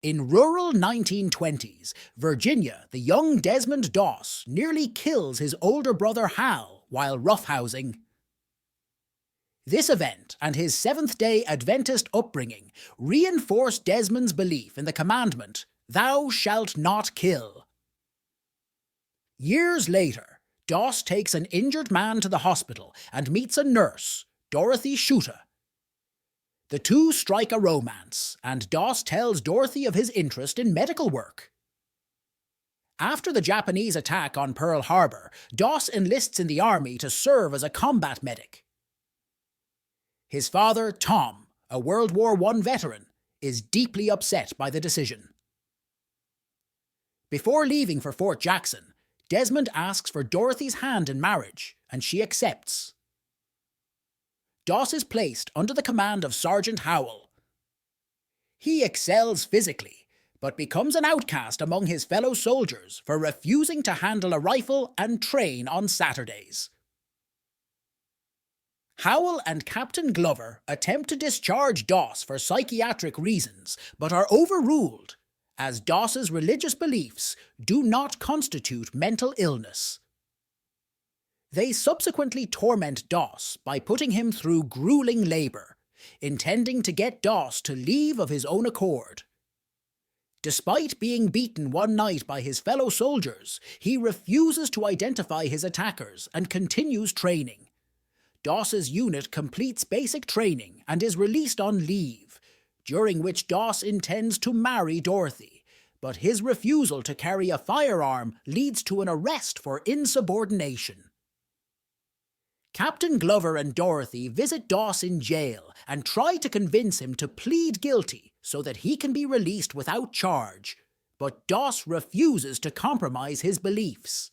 In rural 1920s, Virginia, the young Desmond Doss nearly kills his older brother Hal while roughhousing. This event and his Seventh-day Adventist upbringing reinforced Desmond's belief in the commandment, "Thou shalt not kill." Years later, Doss takes an injured man to the hospital and meets a nurse, Dorothy Shuta. The two strike a romance, and Doss tells Dorothy of his interest in medical work. After the Japanese attack on Pearl Harbor, Doss enlists in the army to serve as a combat medic. His father, Tom, a World War I veteran, is deeply upset by the decision. Before leaving for Fort Jackson, Desmond asks for Dorothy's hand in marriage, and she accepts. Doss is placed under the command of Sergeant Howell. He excels physically, but becomes an outcast among his fellow soldiers for refusing to handle a rifle and train on Saturdays. Howell and Captain Glover attempt to discharge Doss for psychiatric reasons, but are overruled, as Doss's religious beliefs do not constitute mental illness. They subsequently torment Doss by putting him through grueling labour, intending to get Doss to leave of his own accord. Despite being beaten one night by his fellow soldiers, he refuses to identify his attackers and continues training. Doss's unit completes basic training and is released on leave, during which Doss intends to marry Dorothy, but his refusal to carry a firearm leads to an arrest for insubordination. Captain Glover and Dorothy visit Doss in jail and try to convince him to plead guilty so that he can be released without charge, but Doss refuses to compromise his beliefs.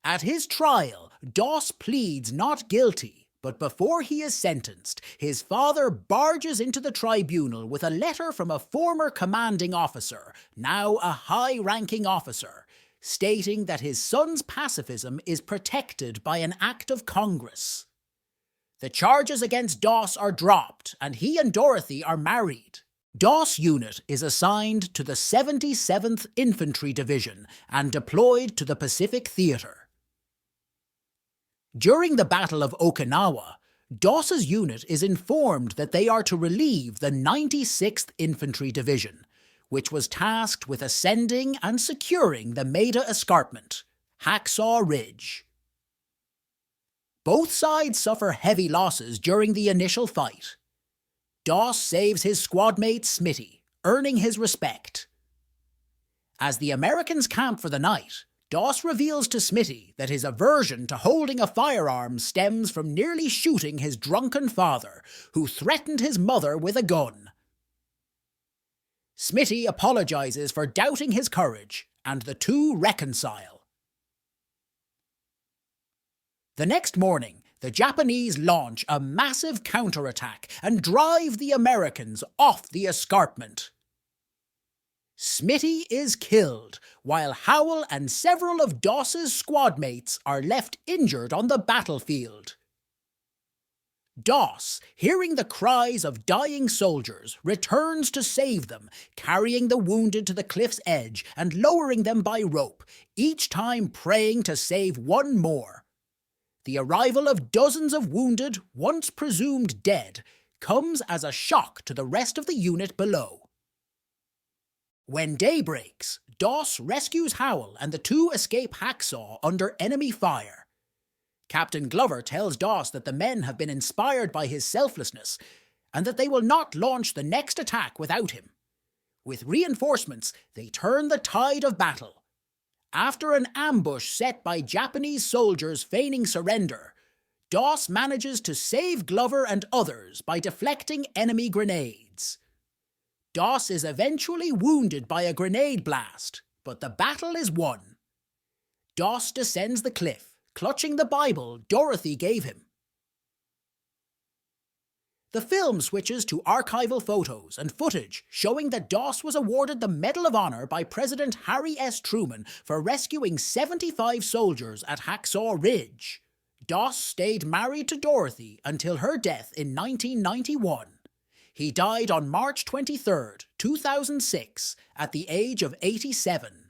At his trial, Doss pleads not guilty, but before he is sentenced, his father barges into the tribunal with a letter from a former commanding officer, now a high-ranking officer, stating that his son's pacifism is protected by an act of Congress. The charges against Doss are dropped, and he and Dorothy are married. Doss' unit is assigned to the 77th Infantry Division and deployed to the Pacific Theater. During the Battle of Okinawa, Doss's unit is informed that they are to relieve the 96th Infantry Division, which was tasked with ascending and securing the Maida Escarpment, Hacksaw Ridge. Both sides suffer heavy losses during the initial fight. Doss saves his squadmate Smitty, earning his respect. As the Americans camp for the night, Doss reveals to Smitty that his aversion to holding a firearm stems from nearly shooting his drunken father, who threatened his mother with a gun. Smitty apologizes for doubting his courage, and the two reconcile. The next morning, the Japanese launch a massive counterattack and drive the Americans off the escarpment. Smitty is killed, while Howell and several of Doss's squadmates are left injured on the battlefield. Doss, hearing the cries of dying soldiers, returns to save them, carrying the wounded to the cliff's edge and lowering them by rope, each time praying to save one more. The arrival of dozens of wounded, once presumed dead, comes as a shock to the rest of the unit below. When day breaks, Doss rescues Howell and the two escape Hacksaw under enemy fire. Captain Glover tells Doss that the men have been inspired by his selflessness and that they will not launch the next attack without him. With reinforcements, they turn the tide of battle. After an ambush set by Japanese soldiers feigning surrender, Doss manages to save Glover and others by deflecting enemy grenades. Doss is eventually wounded by a grenade blast, but the battle is won. Doss descends the cliff, clutching the Bible Dorothy gave him. The film switches to archival photos and footage showing that Doss was awarded the Medal of Honor by President Harry S. Truman for rescuing 75 soldiers at Hacksaw Ridge. Doss stayed married to Dorothy until her death in 1991. He died on March 23, 2006, at the age of 87.